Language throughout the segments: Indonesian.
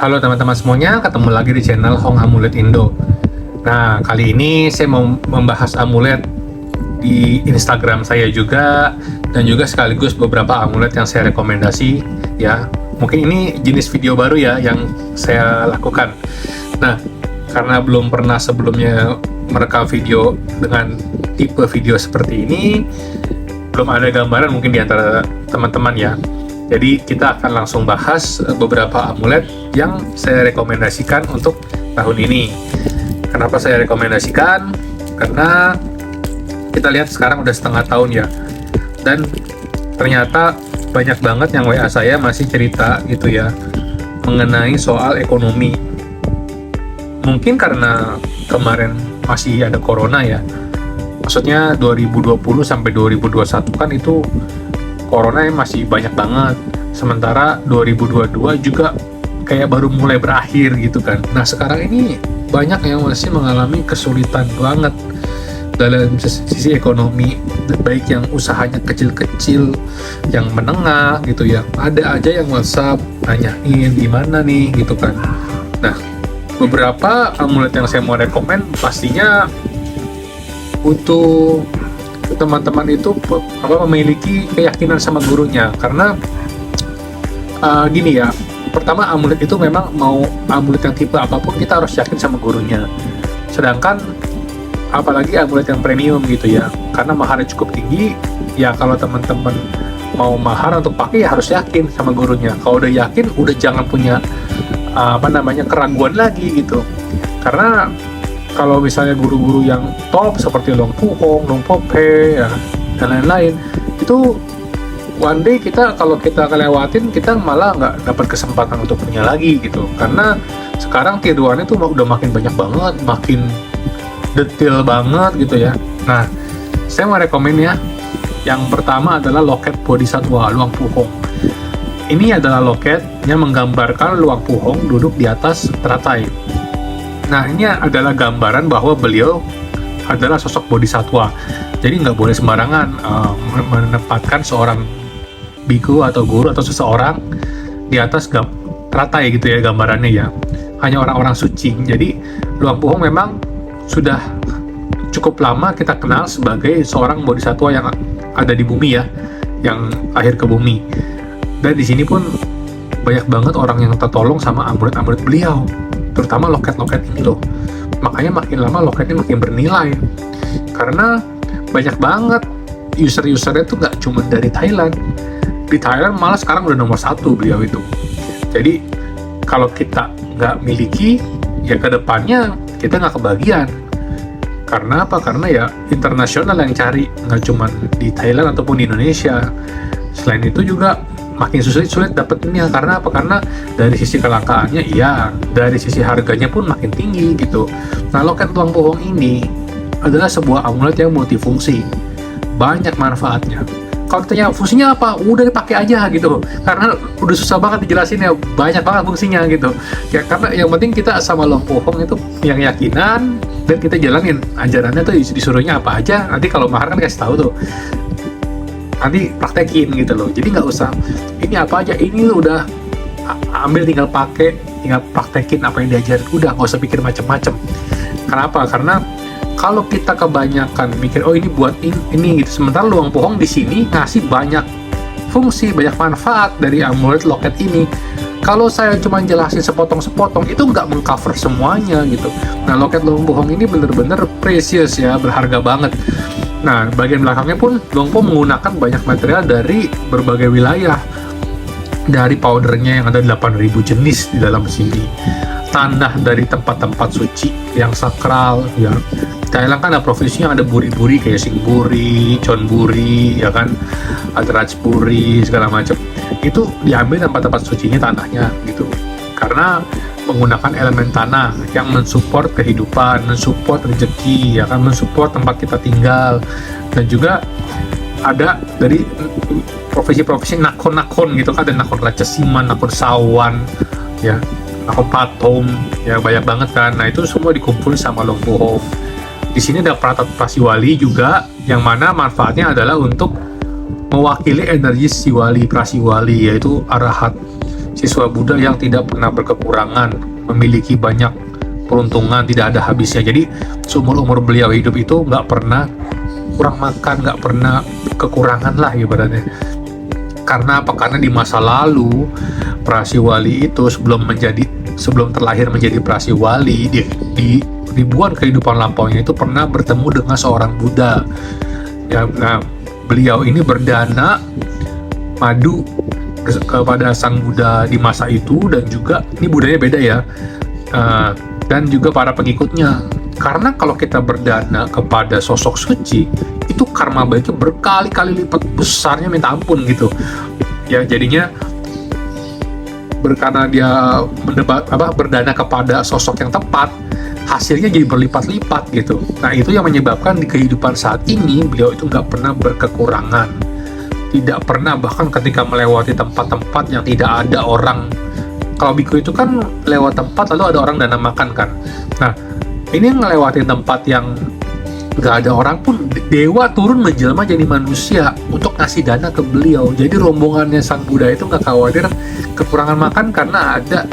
Halo teman-teman semuanya, ketemu lagi di channel Hong Amulet Indo. Nah, kali ini saya mau membahas amulet di Instagram saya juga, dan juga sekaligus beberapa amulet yang saya rekomendasi ya. Mungkin ini jenis video baru ya yang saya lakukan. Nah, karena belum pernah sebelumnya merekam video dengan tipe video seperti ini, belum ada gambaran mungkin di antara teman-teman ya. Jadi kita akan langsung bahas beberapa amulet yang saya rekomendasikan untuk tahun ini. Kenapa saya rekomendasikan? Karena kita lihat sekarang udah setengah tahun ya, dan ternyata banyak banget yang WA saya masih cerita gitu ya mengenai soal ekonomi. Mungkin karena kemarin masih ada corona ya, maksudnya 2020 sampai 2021 kan itu corona masih banyak banget, sementara 2022 juga kayak baru mulai berakhir gitu kan. Nah sekarang ini banyak yang masih mengalami kesulitan banget dalam sisi ekonomi, baik yang usahanya kecil-kecil, yang menengah gitu ya. Ada aja yang WhatsApp nanyain gimana nih gitu kan. Nah beberapa amulet yang saya mau rekomen pastinya untuk teman-teman itu memiliki keyakinan sama gurunya, karena gini ya, pertama amulet itu memang mau amulet yang tipe apapun kita harus yakin sama gurunya, sedangkan apalagi amulet yang premium gitu ya, karena maharnya cukup tinggi ya. Kalau teman-teman mau mahar untuk pakai ya harus yakin sama gurunya. Kalau udah yakin, udah jangan punya keraguan lagi gitu, karena kalau misalnya guru-guru yang top seperti Long Pu Hong, Long Po Pe, ya, dan lain-lain, itu one day kalau kita kelewatin, kita malah nggak dapat kesempatan untuk punya lagi gitu. Karena sekarang tiruannya tuh udah makin banyak banget, makin detail banget gitu ya. Nah, saya mau rekomen ya. Yang pertama adalah loket Bodhisattva Luang Pu Hong. Ini adalah loket yang menggambarkan Luang Pu Hong duduk di atas teratai. Nah, ini adalah gambaran bahwa beliau adalah sosok bodhisattva. Jadi nggak boleh sembarangan menempatkan seorang biku atau guru atau seseorang di atas teratai gitu ya gambarannya ya. Hanya orang-orang suci. Jadi Luang Pu Hong memang sudah cukup lama kita kenal sebagai seorang bodhisattva yang ada di bumi ya, yang lahir ke bumi. Dan di sini pun banyak banget orang yang tertolong sama amulet-amulet beliau, terutama loket-loket ini loh. Makanya makin lama loketnya makin bernilai, karena banyak banget user-usernya tuh nggak cuma dari Thailand. Di Thailand malah sekarang udah nomor 1 beliau itu. Jadi kalau kita nggak miliki, ya kedepannya kita nggak kebagian. Karena apa? Karena ya internasional yang cari, nggak cuma di Thailand ataupun di Indonesia. Selain itu juga makin sulit dapetinnya. Karena apa? Karena dari sisi kelangkaannya iya, dari sisi harganya pun makin tinggi gitu. Nah, loket Luang Pu Hong ini adalah sebuah amulet yang multifungsi, banyak manfaatnya. Kalau ditanya fungsinya apa, udah dipakai aja gitu, karena udah susah banget dijelasin ya, banyak banget fungsinya gitu ya. Karena yang penting kita sama Luang Pu Hong itu yang keyakinan, dan kita jalanin ajarannya tuh, disuruhnya apa aja. Nanti kalau mahar kan kasih tahu tuh, nanti praktekin gitu loh. Jadi nggak usah ini apa aja, ini udah ambil tinggal pakai, tinggal praktekin apa yang diajarin, udah nggak usah pikir macam-macam. Kenapa? Karena kalau kita kebanyakan mikir oh ini buat ini gitu, sementara Luang Pu Hong di sini ngasih banyak fungsi, banyak manfaat dari amulet loket ini. Kalau saya cuma jelasin sepotong-sepotong, itu nggak mengcover semuanya gitu. Nah, loket Luang Pu Hong ini bener-bener precious ya, berharga banget. Nah, bagian belakangnya pun Luang Pu menggunakan banyak material dari berbagai wilayah. Dari powdernya yang ada 8.000 jenis di dalam sini. Tanah dari tempat-tempat suci yang sakral ya. Thailand kan ada provinsi yang ada buri-buri kayak Singburi, Chonburi, ya kan, ada Ratchburi, segala macam. Itu diambil tempat-tempat sucinya tanahnya gitu. Karena menggunakan elemen tanah yang mensupport kehidupan, mensupport rezeki, ya kan, mensupport tempat kita tinggal. Dan juga ada dari profesi-profesi nakon-nakon gitu kan, ada nakon Ratchasiman, nakon Sawan, ya, nakon Patom, ya banyak banget kan. Nah itu semua dikumpul sama Luang Pu Hong. Di sini ada Pratat Prasiwali juga, yang mana manfaatnya adalah untuk mewakili energi Siwali Prasiwali, yaitu arahat siswa Buddha yang tidak pernah berkekurangan, memiliki banyak peruntungan, tidak ada habisnya. Jadi seumur-umur beliau hidup itu nggak pernah kurang makan, nggak pernah kekurangan lah ibaratnya. Karena apa? Karena di masa lalu Prasiwali itu sebelum terlahir menjadi Prasiwali, di ribuan kehidupan lampaunya itu pernah bertemu dengan seorang Buddha. Ya, nah, beliau ini berdana madu kepada sang Buddha di masa itu, dan juga ini budaya beda ya, dan juga para pengikutnya. Karena kalau kita berdana kepada sosok suci, itu karma baiknya berkali-kali lipat besarnya minta ampun gitu. Ya jadinya karena dia berdana kepada sosok yang tepat, hasilnya jadi berlipat-lipat gitu. Nah itu yang menyebabkan di kehidupan saat ini beliau itu nggak pernah berkekurangan, tidak pernah, bahkan ketika melewati tempat-tempat yang tidak ada orang. Kalau biku itu kan lewat tempat lalu ada orang dana makan kan. Nah ini ngelewati tempat yang nggak ada orang pun, dewa turun menjelma jadi manusia untuk ngasih dana ke beliau. Jadi rombongannya sang Buddha itu nggak khawatir kekurangan makan karena ada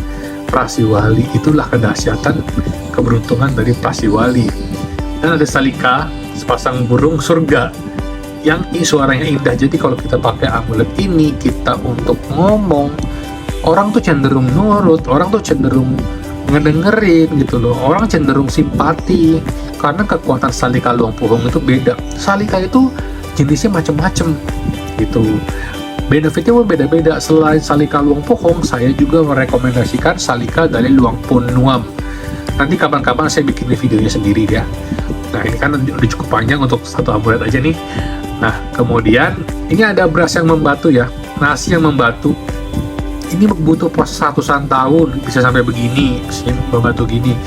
Prasiwali. Itulah kedahsyatan keberuntungan dari Prasiwali. Dan ada Salika, sepasang burung surga yang suaranya indah. Jadi kalau kita pakai amulet ini, kita untuk ngomong, orang tuh cenderung nurut, orang tuh cenderung ngedengerin gitu loh, orang cenderung simpati karena kekuatan Salika Luang Puhong itu beda. Salika itu jenisnya macam-macam gitu, benefitnya pun beda-beda. Selain Salika Luang Puhong, saya juga merekomendasikan Salika dari Luang Pun Nuam. Nanti kapan-kapan saya bikin videonya sendiri ya. Nah ini kan udah cukup panjang untuk satu amulet aja nih. Nah kemudian ini ada beras yang membatu ya, nasi yang membatu. Ini butuh proses ratusan tahun bisa sampai begini, membatu gini.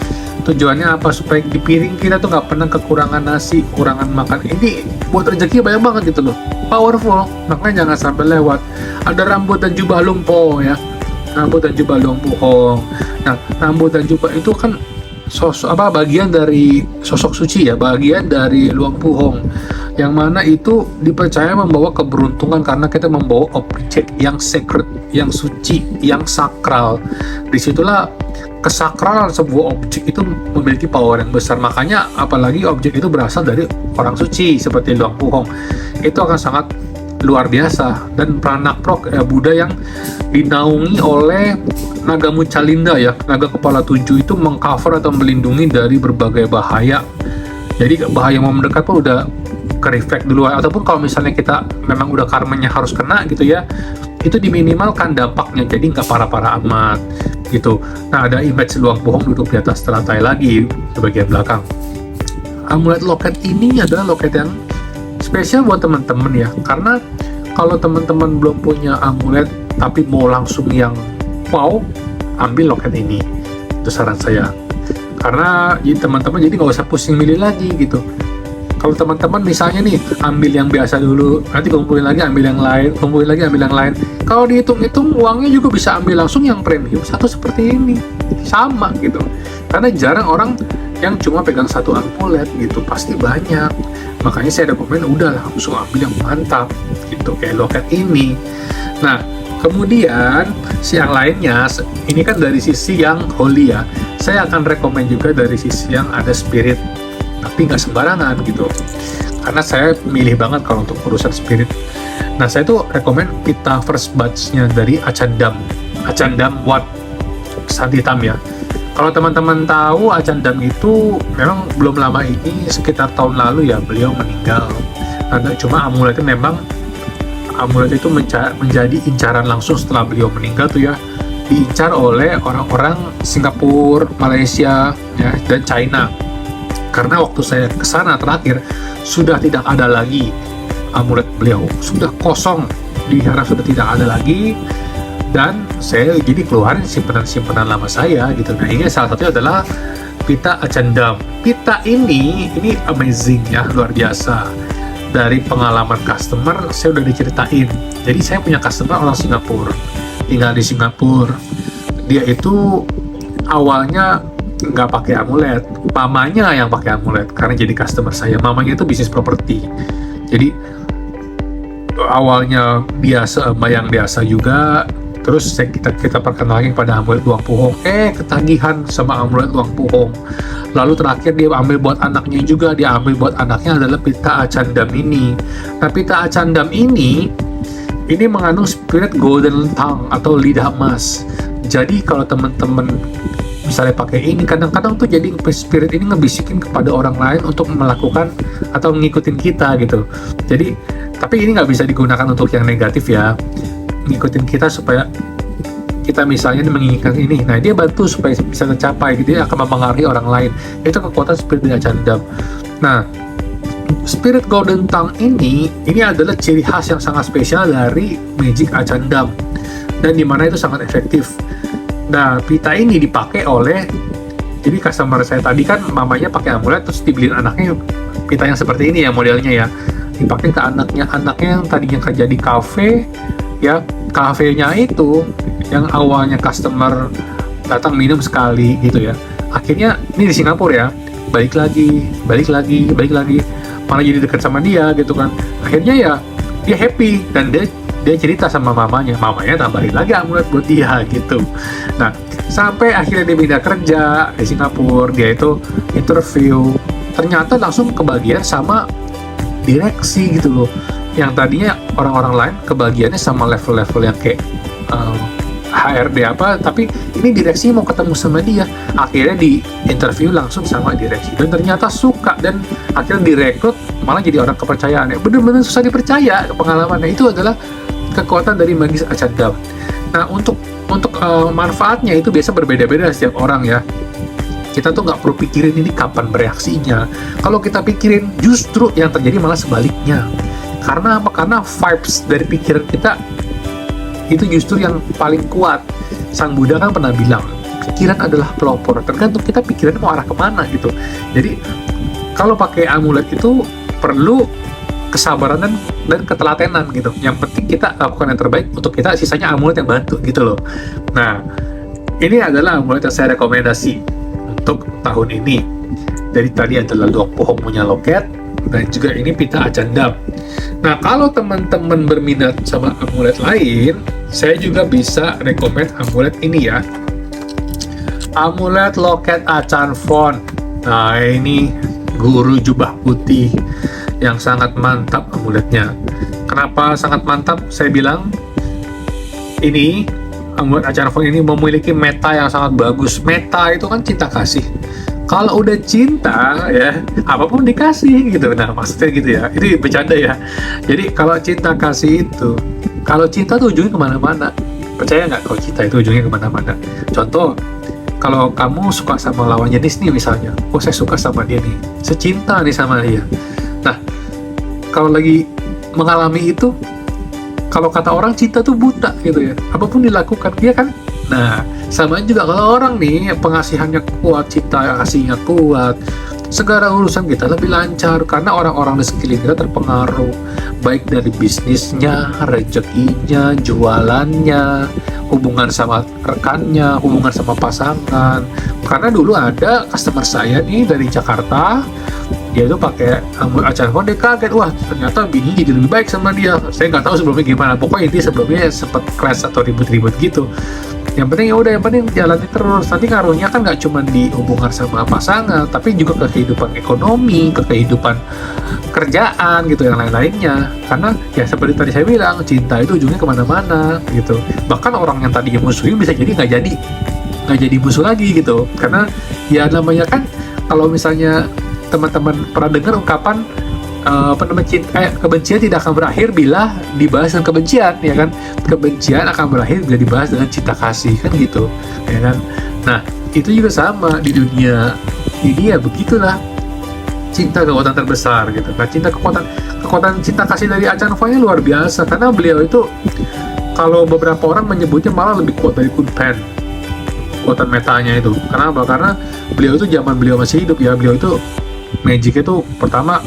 Tujuannya apa? Supaya di piring kita tuh nggak pernah kekurangan nasi, kekurangan makan. Ini buat rezeki banyak banget gitu loh, powerful. Makanya jangan sampai lewat. Ada rambut dan jubah lumpo ya, rambut dan jubah lumpo. Nah rambut dan jubah itu kan bagian dari sosok suci ya, bagian dari Luang Puhong, yang mana itu dipercaya membawa keberuntungan karena kita membawa objek yang sacred, yang suci, yang sakral. Disitulah kesakralan sebuah objek itu memiliki power yang besar. Makanya apalagi objek itu berasal dari orang suci seperti Luang Puhong, itu akan sangat luar biasa. Dan Pranakprok Buddha yang dinaungi oleh naga Mucalinda ya, naga kepala 7 itu mengcover atau melindungi dari berbagai bahaya. Jadi bahaya mau mendekat pun udah ke-reflect duluan, ataupun kalau misalnya kita memang udah karmanya harus kena gitu ya, itu diminimalkan dampaknya, jadi nggak parah-parah amat gitu. Nah ada image Luang Puhong duduk di atas teratai lagi di bagian belakang. Amulet loket ini adalah loket yang spesial buat teman-teman ya, karena kalau teman-teman belum punya amulet tapi mau langsung yang wow, ambil loket ini, itu saran saya. Karena teman-teman jadi nggak usah pusing milih lagi gitu. Kalau teman-teman misalnya nih ambil yang biasa dulu, nanti kumpulin lagi ambil yang lain, kumpulin lagi ambil yang lain, kalau dihitung-hitung uangnya juga bisa ambil langsung yang premium satu seperti ini, sama gitu. Karena jarang orang yang cuma pegang satu amulet gitu, pasti banyak. Makanya saya rekomen udah langsung ambil yang mantap gitu, kayak loket ini. Nah kemudian yang lainnya, ini kan dari sisi yang holy ya, saya akan rekomen juga dari sisi yang ada spirit, tapi nggak sembarangan gitu, karena saya milih banget kalau untuk urusan spirit. Nah saya tuh rekomen Pita First Batch-nya dari Acandam Wat Santitam ya. Kalau teman-teman tahu, Acandam itu memang belum lama ini, sekitar tahun lalu ya, beliau meninggal. Karena cuma amulet itu menjadi incaran langsung setelah beliau meninggal tuh ya, diincar oleh orang-orang Singapura, Malaysia ya, dan China. Karena waktu saya ke sana terakhir sudah tidak ada lagi amulet beliau, sudah kosong, diharap sudah tidak ada lagi. Dan saya jadi keluarin simpenan-simpenan lama saya gitu. Nah ini salah satunya adalah Pita Acandam. Pita ini amazing ya, luar biasa. Dari pengalaman customer saya udah diceritain. Jadi saya punya customer orang Singapura, tinggal di Singapura. Dia itu awalnya nggak pakai amulet, mamanya yang pakai amulet karena jadi customer saya. Mamanya itu bisnis properti. Jadi awalnya biasa, bayang biasa juga. Terus kita perkenalkan kepada amulet luang puhong, ketagihan sama amulet luang puhong. Lalu terakhir dia ambil buat anaknya juga, dia ambil buat anaknya adalah pita acandam ini. Nah, pita acandam ini mengandung spirit golden tongue atau lidah emas. Jadi kalau teman-teman misalnya pakai ini, kadang-kadang tuh jadi spirit ini ngebisikin kepada orang lain untuk melakukan atau ngikutin kita gitu. Jadi, tapi ini nggak bisa digunakan untuk yang negatif ya. Ngikutin kita supaya kita misalnya menginginkan ini, nah dia bantu supaya bisa tercapai gitu, dia akan mempengaruhi orang lain. Itu kekuatan spirit lidah acandam. Nah, spirit golden tongue ini adalah ciri khas yang sangat spesial dari magic acandam, dan dimana itu sangat efektif. Nah, pita ini dipakai oleh, jadi customer saya tadi kan mamanya pakai amulet terus dibeliin anaknya pita yang seperti ini ya modelnya ya, dipakai ke anaknya yang tadinya kerja di kafe ya, kafenya itu yang awalnya customer datang minum sekali gitu ya, akhirnya ini di Singapura ya, balik lagi malah jadi dekat sama dia gitu kan. Akhirnya ya dia happy, dan dia cerita sama mamanya tambahin lagi amulet buat dia gitu. Nah, sampai akhirnya dia pindah kerja di Singapura, dia itu interview, ternyata langsung kebagian sama direksi gitu loh. Yang tadinya orang-orang lain kebagiannya sama level-level yang kayak HRD apa, tapi ini direksi mau ketemu sama dia. Akhirnya di interview langsung sama direksi, dan ternyata suka, dan akhirnya direkrut, malah jadi orang kepercayaan. Bener-bener susah dipercaya pengalamannya. Itu adalah kekuatan dari magis acandam. Nah, untuk manfaatnya itu biasa berbeda-beda setiap orang ya. Kita tuh nggak perlu pikirin ini kapan bereaksinya. Kalau kita pikirin, justru yang terjadi malah sebaliknya. Karena apa? Karena vibes dari pikiran kita itu justru yang paling kuat. Sang Buddha kan pernah bilang, pikiran adalah pelopor, tergantung kita pikiran mau arah kemana gitu. Jadi kalau pakai amulet itu perlu kesabaran dan ketelatenan gitu. Yang penting kita lakukan yang terbaik untuk kita, sisanya amulet yang bantu gitu loh. Nah, ini adalah amulet yang saya rekomendasi untuk tahun ini. Dari tadi adalah luang puhong punya loket, dan juga ini pita acandam. Nah, kalau teman-teman berminat sama amulet lain, saya juga bisa rekomend amulet ini ya, amulet loket Acan Fon. Nah, ini guru jubah putih yang sangat mantap amuletnya. Kenapa sangat mantap? Saya bilang ini amulet Acan Fon ini memiliki meta yang sangat bagus. Meta itu kan cinta kasih. Kalau udah cinta ya, apapun dikasih gitu. Nah, maksudnya gitu ya. Ini bercanda ya. Jadi kalau cinta kasih itu, kalau cinta tuh ujungnya kemana-mana. Percaya nggak kalau cinta itu ujungnya kemana-mana? Contoh, kalau kamu suka sama lawan jenis nih misalnya, saya suka sama dia nih, secinta nih sama dia. Nah, kalau lagi mengalami itu, kalau kata orang cinta tuh buta gitu ya, apapun dilakukan dia kan. Nah, sama juga kalau orang nih pengasihannya kuat, cinta kasihnya kuat, segala urusan kita lebih lancar karena orang-orang di sekeliling kita terpengaruh, baik dari bisnisnya, rezekinya, jualannya, hubungan sama rekannya, hubungan sama pasangan. Karena dulu ada customer saya nih dari Jakarta, dia tuh pakai amulet Acan Fon, dia kaget, wah ternyata bini jadi lebih baik sama dia. Saya nggak tahu sebelumnya gimana, pokoknya intinya sebelumnya sempat clash atau ribut-ribut gitu. Yang penting ya udah, yang penting jalani terus. Nanti ngaruhnya kan nggak cuma di hubungan sama pasangan, tapi juga ke kehidupan ekonomi, ke kehidupan kerjaan gitu, yang lain-lainnya. Karena ya seperti tadi saya bilang, cinta itu ujungnya kemana-mana gitu. Bahkan orang yang tadinya musuhin bisa jadi nggak jadi musuh lagi gitu. Karena ya namanya kan, kalau misalnya teman-teman pernah dengar ungkapan kebencian tidak akan berakhir bila dibahas dengan kebencian, ya kan? Kebencian akan berakhir bila dibahas dengan cinta kasih, kan gitu, ya kan? Nah, itu juga sama di dunia ini ya, begitulah. Cinta kekuatan terbesar gitu. Nah, kekuatan cinta kasih dari Acan Fon luar biasa, karena beliau itu, kalau beberapa orang menyebutnya malah lebih kuat dari Kun Pen, kekuatan metanya itu. Kenapa? Karena beliau itu zaman beliau masih hidup ya, beliau itu magic itu pertama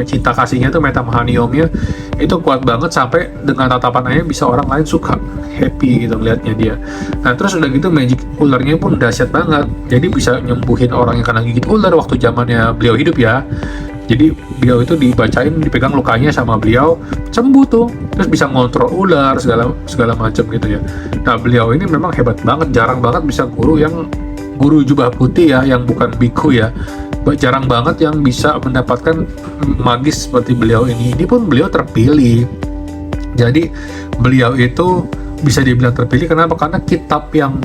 cinta kasihnya itu meta mahaniomnya itu kuat banget, sampai dengan tatapannya bisa orang lain suka, happy gitu ngeliatnya dia. Nah, terus udah gitu magic ularnya pun dahsyat banget, jadi bisa nyembuhin orang yang kena gigit ular waktu zamannya beliau hidup ya. Jadi beliau itu dipegang lukanya sama beliau, sembuh tuh, terus bisa ngontrol ular segala macam gitu ya. Nah beliau ini memang hebat banget, jarang banget bisa guru jubah putih ya, yang bukan biku ya. Jarang banget yang bisa mendapatkan magis seperti beliau ini. Ini pun beliau terpilih. Jadi beliau itu bisa dibilang terpilih kenapa? Karena kitab yang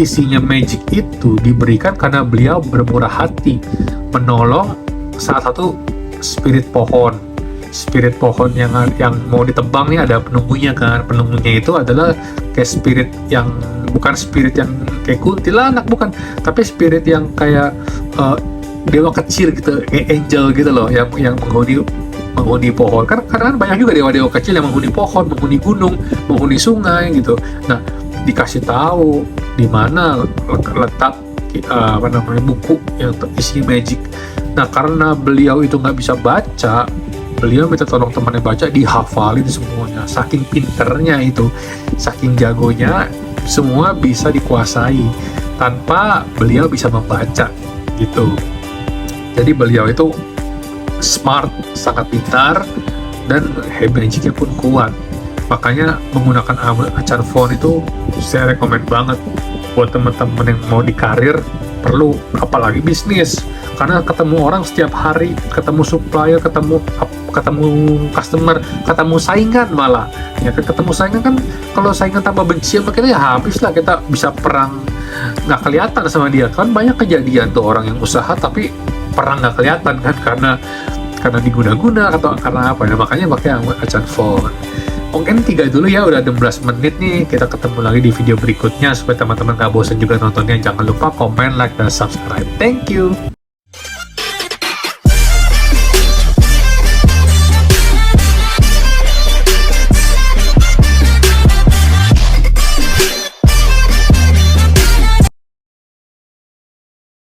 isinya magic itu diberikan karena beliau bermurah hati menolong salah satu spirit pohon yang mau ditebang nih, ada penunggunya kan. Penunggunya itu adalah kayak spirit yang bukan spirit yang kayak kuntilanak, bukan, tapi spirit yang kayak dewa kecil gitu, kayak angel gitu loh, yang menghuni pohon. Karena banyak juga dewa-dewa kecil yang menghuni pohon, menghuni gunung, menghuni sungai gitu. Nah dikasih tahu di mana letak buku yang isi magic. Nah karena beliau itu nggak bisa baca, beliau minta tolong temannya baca, dihafalin semuanya. Saking pinternya itu, saking jagonya, semua bisa dikuasai tanpa beliau bisa membaca gitu. Jadi beliau itu smart, sangat pintar, dan magicnya pun kuat. Makanya menggunakan acan phone itu saya rekomend banget buat teman-teman yang mau di karir, perlu, apalagi bisnis, karena ketemu orang setiap hari, ketemu supplier, ketemu customer, ketemu saingan malah ya. Ketemu saingan kan, kalau saingan tambah benci sama kita ya habis lah, kita bisa perang nggak kelihatan sama dia kan. Banyak kejadian tuh orang yang usaha tapi perang nggak kelihatan kan, karena diguna-guna atau karena apa ya. Makanya pakai acan phone. Mungkin 3 dulu ya, udah 16 menit nih. Kita ketemu lagi di video berikutnya. Supaya teman-teman gak bosan juga nontonnya, jangan lupa komen, like, dan subscribe. Thank you.